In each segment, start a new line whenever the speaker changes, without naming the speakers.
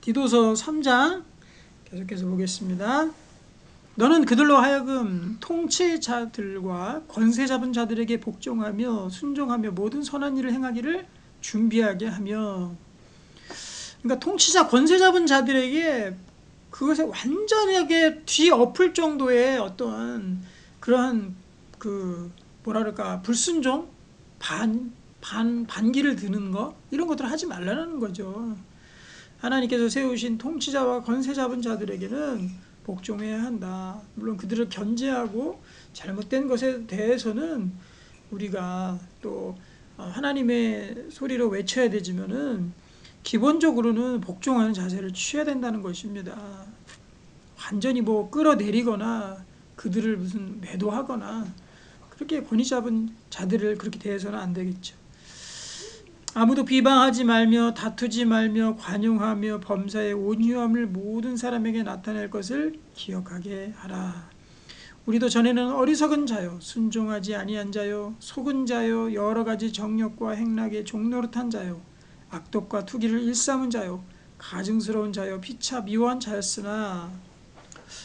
디도서 3장 계속해서 보겠습니다. 너는 그들로 하여금 통치자들과 권세 잡은 자들에게 복종하며 순종하며 모든 선한 일을 행하기를 준비하게 하며, 그러니까 통치자 권세 잡은 자들에게 그것에 완전하게 뒤엎을 정도의 어떤 그러한 뭐랄까 불순종, 반기를 드는 거, 이런 것들을 하지 말라는 거죠. 하나님께서 세우신 통치자와 권세 잡은 자들에게는 복종해야 한다. 물론 그들을 견제하고 잘못된 것에 대해서는 우리가 또 하나님의 소리로 외쳐야 되지만은 기본적으로는 복종하는 자세를 취해야 된다는 것입니다. 완전히 끌어내리거나 그들을 무슨 매도하거나 그렇게 권위 잡은 자들을 그렇게 대해서는 안 되겠죠. 아무도 비방하지 말며 다투지 말며 관용하며 범사의 온유함을 모든 사람에게 나타낼 것을 기억하게 하라. 우리도 전에는 어리석은 자요, 순종하지 아니한 자요, 속은 자요, 여러 가지 정욕과 행락에 종노릇한 자요, 악독과 투기를 일삼은 자요, 가증스러운 자요, 피차 미워한 자였으나.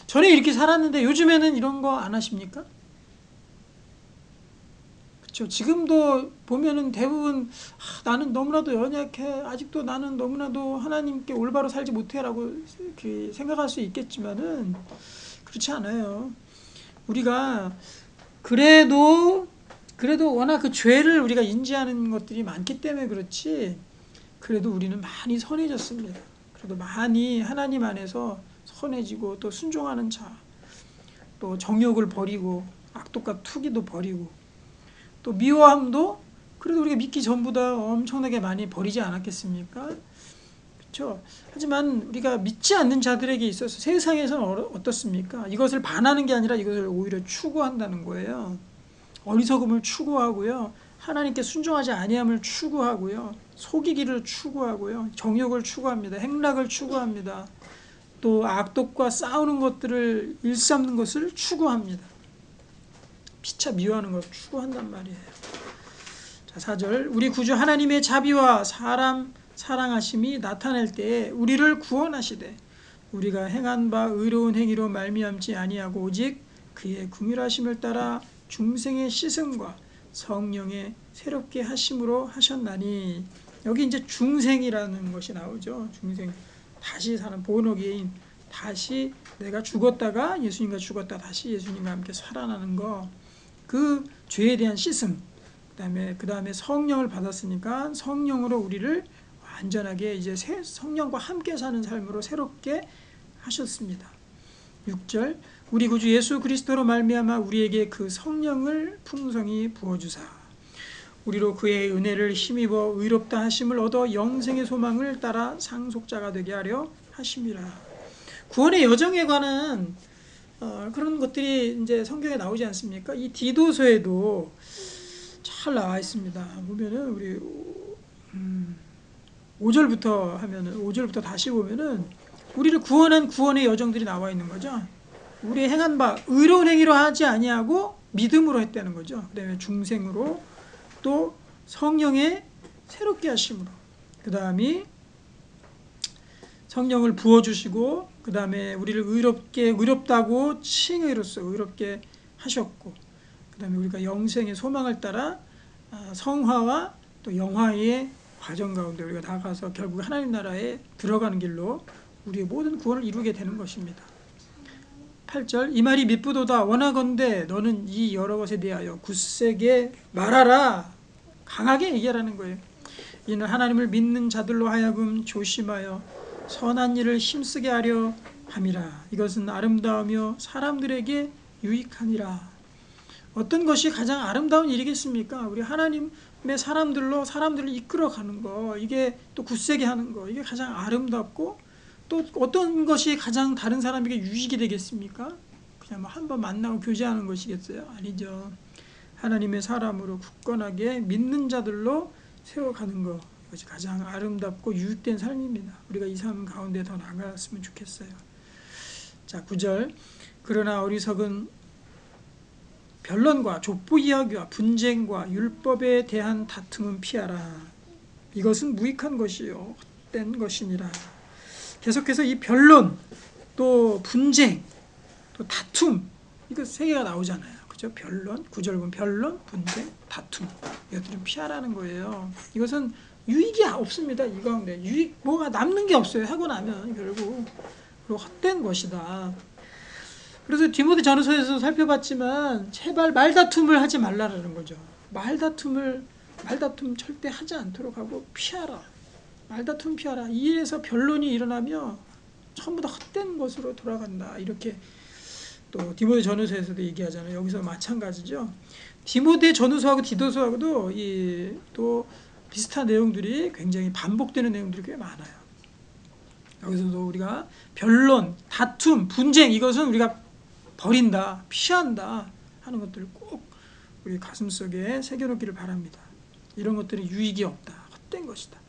전에 이렇게 살았는데 요즘에는 이런 거 안 하십니까? 그렇죠. 지금도 보면은 대부분 나는 너무나도 연약해, 아직도 나는 너무나도 하나님께 올바로 살지 못해라고 생각할 수 있겠지만은 그렇지 않아요. 우리가 그래도 워낙 그 죄를 우리가 인지하는 것들이 많기 때문에 그렇지, 그래도 우리는 많이 선해졌습니다. 그래도 많이 하나님 안에서 선해지고 또 순종하는 자, 또 정욕을 버리고 악독과 투기도 버리고 또 미워함도 그래도 우리가 믿기 전보다 엄청나게 많이 버리지 않았겠습니까? 그렇죠. 하지만 우리가 믿지 않는 자들에게 있어서 세상에서는 어떻습니까? 이것을 반하는 게 아니라 이것을 오히려 추구한다는 거예요. 어리석음을 추구하고요, 하나님께 순종하지 아니함을 추구하고요, 속이기를 추구하고요, 정욕을 추구합니다. 행락을 추구합니다. 또 악독과 싸우는 것들을 일삼는 것을 추구합니다. 피차 미워하는 걸 추구한단 말이에요. 자, 4절. 우리 구주 하나님의 자비와 사람 사랑하심이 나타날 때에 우리를 구원하시되 우리가 행한 바 의로운 행위로 말미암지 아니하고 오직 그의 긍휼하심을 따라 중생의 씻음과 성령의 새롭게 하심으로 하셨나니. 여기 이제 중생이라는 것이 나오죠. 중생, 다시 사는 본어게인, 다시 내가 죽었다가 예수님과 죽었다 다시 예수님과 함께 살아나는 거, 그 죄에 대한 씻음, 그 다음에 성령을 받았으니까 성령으로 우리를 완전하게 이제 성령과 함께 사는 삶으로 새롭게 하셨습니다. 6절. 우리 구주 예수 그리스도로 말미암아 우리에게 그 성령을 풍성히 부어주사 우리로 그의 은혜를 힘입어 의롭다 하심을 얻어 영생의 소망을 따라 상속자가 되게 하려 하심이라. 구원의 여정에 관한 그런 것들이 이제 성경에 나오지 않습니까? 이 디도서에도 잘 나와 있습니다. 보면은 우리 5절부터 다시 보면은 우리를 구원한 구원의 여정들이 나와 있는 거죠. 우리 행한 바 의로운 행위로 하지 아니하고 믿음으로 했다는 거죠. 그다음에 중생으로, 또 성령의 새롭게 하심으로, 그다음에 성령을 부어주시고, 그 다음에 우리를 의롭다고 칭의로써 의롭게 하셨고, 그 다음에 우리가 영생의 소망을 따라 성화와 또 영화의 과정 가운데 우리가 나가서 결국 하나님 나라에 들어가는 길로 우리의 모든 구원을 이루게 되는 것입니다. 8절. 이 말이 미쁘도다. 원하건대 너는 이 여러 것에 대하여 굳세게 말하라. 강하게 얘기하라는 거예요. 이는 하나님을 믿는 자들로 하여금 조심하여 선한 일을 힘쓰게 하려 함이라. 이것은 아름다우며 사람들에게 유익하니라. 어떤 것이 가장 아름다운 일이겠습니까? 우리 하나님의 사람들을 이끌어가는 거, 이게 또 굳세게 하는 거, 이게 가장 아름답고, 또 어떤 것이 가장 다른 사람에게 유익이 되겠습니까? 그냥 한번 만나고 교제하는 것이겠어요? 아니죠. 하나님의 사람으로 굳건하게 믿는 자들로 세워가는 것, 이것이 가장 아름답고 유익된 삶입니다. 우리가 이 삶 가운데 더 나아갔으면 좋겠어요. 자, 9절. 그러나 어리석은 변론과 족보 이야기와 분쟁과 율법에 대한 다툼은 피하라. 이것은 무익한 것이요 헛된 것이니라. 계속해서 이 변론, 또 분쟁, 또 다툼, 이거 세 개가 나오잖아요. 그죠? 변론, 9절 보면 변론, 분쟁, 다툼. 이것들은 피하라는 거예요. 이것은 유익이 없습니다. 이 가운데 유익 뭐가 남는 게 없어요. 하고 나면 결국 그리고 헛된 것이다. 그래서 디모데 전서에서 살펴봤지만 제발 말다툼을 하지 말라라는 거죠. 말다툼 절대 하지 않도록 하고 피하라. 말다툼 피하라. 이 일에서 변론이 일어나며 전부 다 헛된 것으로 돌아간다. 이렇게 또 디모데 전후서에서도 얘기하잖아요. 여기서 마찬가지죠. 디모데 전후서하고 디도서하고도 또 비슷한 내용들이 굉장히 반복되는 내용들이 꽤 많아요. 여기서도 우리가 변론, 다툼, 분쟁 이것은 우리가 버린다, 피한다 하는 것들을 꼭 우리 가슴속에 새겨놓기를 바랍니다. 이런 것들은 유익이 없다, 헛된 것이다.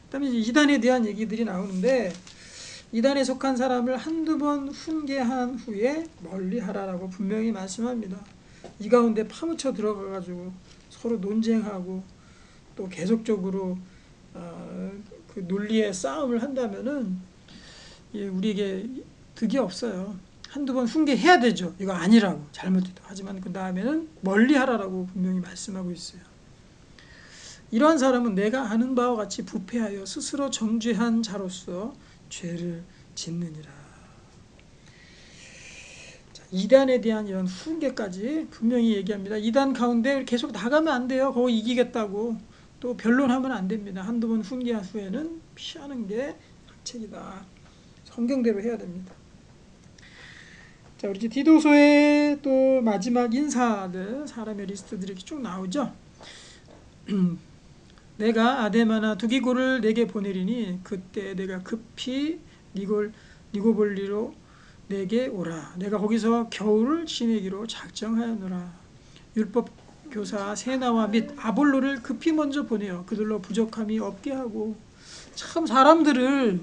그다음에 이단에 대한 얘기들이 나오는데 이단에 속한 사람을 한두 번 훈계한 후에 멀리하라라고 분명히 말씀합니다. 이 가운데 파묻혀 들어가가지고 서로 논쟁하고 또 계속적으로 그 논리의 싸움을 한다면은 우리에게 득이 없어요. 한두 번 훈계해야 되죠. 이거 아니라고 잘못했다. 하지만 그 다음에는 멀리하라라고 분명히 말씀하고 있어요. 이러한 사람은 내가 아는 바와 같이 부패하여 스스로 정죄한 자로서 죄를 짓느니라. 자, 이단에 대한 이런 훈계까지 분명히 얘기합니다. 이단 가운데 계속 나가면 안 돼요. 거기 이기겠다고. 또 변론하면 안 됩니다. 한두 번 훈계한 후에는 피하는 게 악책이다. 성경대로 해야 됩니다. 자, 우리 디도서의 또 마지막 인사들, 사람의 리스트들이 이렇게 쭉 나오죠. 내가 아데마나 두기고를 내게 보내리니 그때 내가 급히 니고볼리로 내게 오라. 내가 거기서 겨울을 지내기로 작정하였노라. 율법 교사 세나와 및 아볼로를 급히 먼저 보내어 그들로 부족함이 없게 하고. 참 사람들을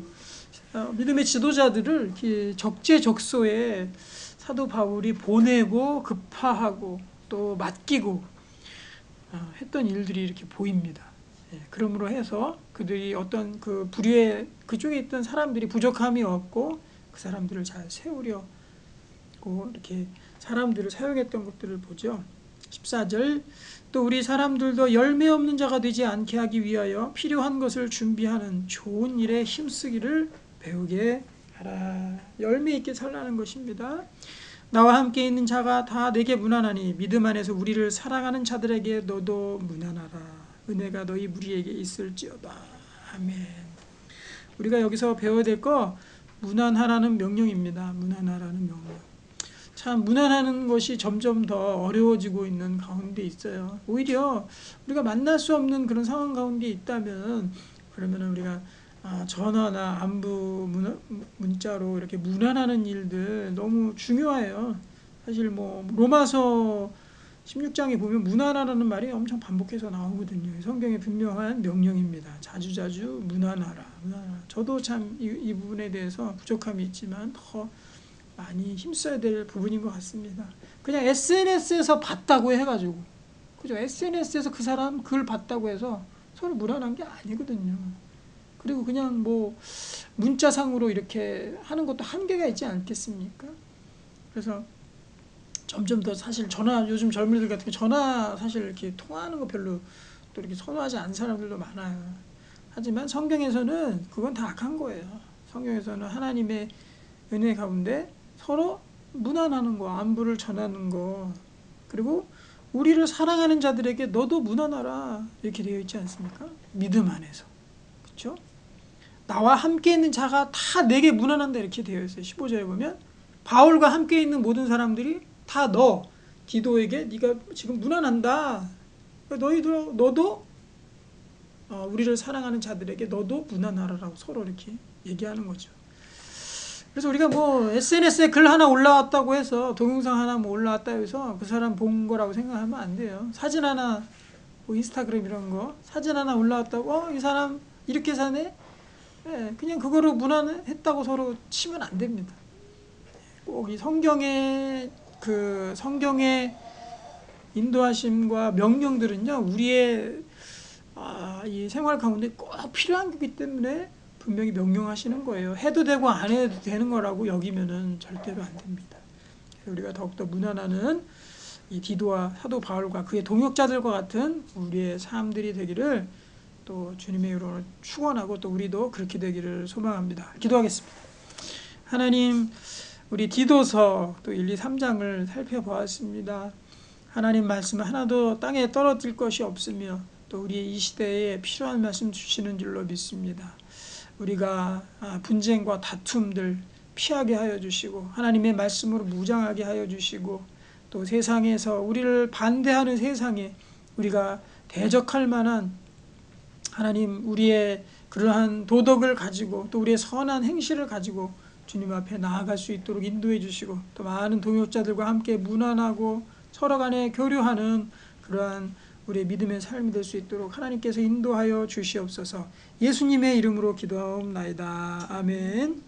믿음의 지도자들을 적재적소에 사도 바울이 보내고 급파하고 또 맡기고 했던 일들이 이렇게 보입니다. 그러므로 해서 그들이 어떤 그 부류의 그쪽에 있던 사람들이 부족함이 없고 그 사람들을 잘 세우려고 이렇게 사람들을 사용했던 것들을 보죠. 14절 또 우리 사람들도 열매 없는 자가 되지 않게 하기 위하여 필요한 것을 준비하는 좋은 일에 힘쓰기를 배우게 하라. 열매 있게 살라는 것입니다. 나와 함께 있는 자가 다 내게 무난하니 믿음 안에서 우리를 사랑하는 자들에게 너도 무난하라. 은혜가 너희 무리에게 있을지어다. 아멘. 우리가 여기서 배워야 될 거 무난하라는 명령입니다. 무난하라는 명령. 참 무난하는 것이 점점 더 어려워지고 있는 가운데 있어요. 오히려 우리가 만날 수 없는 그런 상황 가운데 있다면 그러면 우리가 전화나 안부 문자로 이렇게 무난하는 일들 너무 중요해요. 사실 뭐 로마서 16장에 보면 무난하라는 말이 엄청 반복해서 나오거든요. 성경의 분명한 명령입니다. 자주자주 무난하라. 저도 참 이 부분에 대해서 부족함이 있지만 더 많이 힘써야 될 부분인 것 같습니다. 그냥 SNS에서 봤다고 해가지고 그죠? SNS에서 그 사람 글 봤다고 해서 서로 무난한 게 아니거든요. 그리고 그냥 뭐 문자상으로 이렇게 하는 것도 한계가 있지 않겠습니까? 그래서 점점 더 사실 전화 요즘 젊은이들 같은 경우 전화 사실 이렇게 통화하는 거 별로 또 이렇게 선호하지 않는 사람들도 많아요. 하지만 성경에서는 그건 다 악한 거예요. 성경에서는 하나님의 은혜 가운데 서로 무난하는 거, 안부를 전하는 거, 그리고 우리를 사랑하는 자들에게 너도 무난하라 이렇게 되어 있지 않습니까? 믿음 안에서. 그렇죠? 나와 함께 있는 자가 다 내게 무난한다 이렇게 되어 있어요. 15절에 보면 바울과 함께 있는 모든 사람들이 다 너 디도에게 네가 지금 무난한다. 너도 우리를 사랑하는 자들에게 너도 무난하라라고 서로 이렇게 얘기하는 거죠. 그래서 우리가 뭐 SNS에 글 하나 올라왔다고 해서 동영상 하나 뭐 올라왔다 해서 그 사람 본 거라고 생각하면 안 돼요. 사진 하나 뭐 인스타그램 이런 거 사진 하나 올라왔다고 이 사람 이렇게 사네? 그냥 그거로 무난했다고 서로 치면 안 됩니다. 꼭 이 성경의 인도하심과 명령들은요 우리의 이 생활 가운데 꼭 필요한 거기 때문에 분명히 명령하시는 거예요. 해도 되고 안 해도 되는 거라고 여기면은 절대로 안 됩니다. 우리가 더욱더 문안하는 이 디도와 사도 바울과 그의 동역자들과 같은 우리의 삶들이 되기를 또 주님의 이름으로 축원하고 또 우리도 그렇게 되기를 소망합니다. 기도하겠습니다. 하나님, 우리 디도서 또 1, 2, 3장을 살펴보았습니다. 하나님 말씀 하나도 땅에 떨어질 것이 없으며 또 우리 이 시대에 필요한 말씀 주시는 줄로 믿습니다. 우리가 분쟁과 다툼들 피하게 하여 주시고 하나님의 말씀으로 무장하게 하여 주시고 또 세상에서 우리를 반대하는 세상에 우리가 대적할 만한 하나님 우리의 그러한 도덕을 가지고 또 우리의 선한 행실을 가지고 주님 앞에 나아갈 수 있도록 인도해 주시고 또 많은 동역자들과 함께 문안하고 서로 간에 교류하는 그러한 우리의 믿음의 삶이 될 수 있도록 하나님께서 인도하여 주시옵소서. 예수님의 이름으로 기도하옵나이다. 아멘.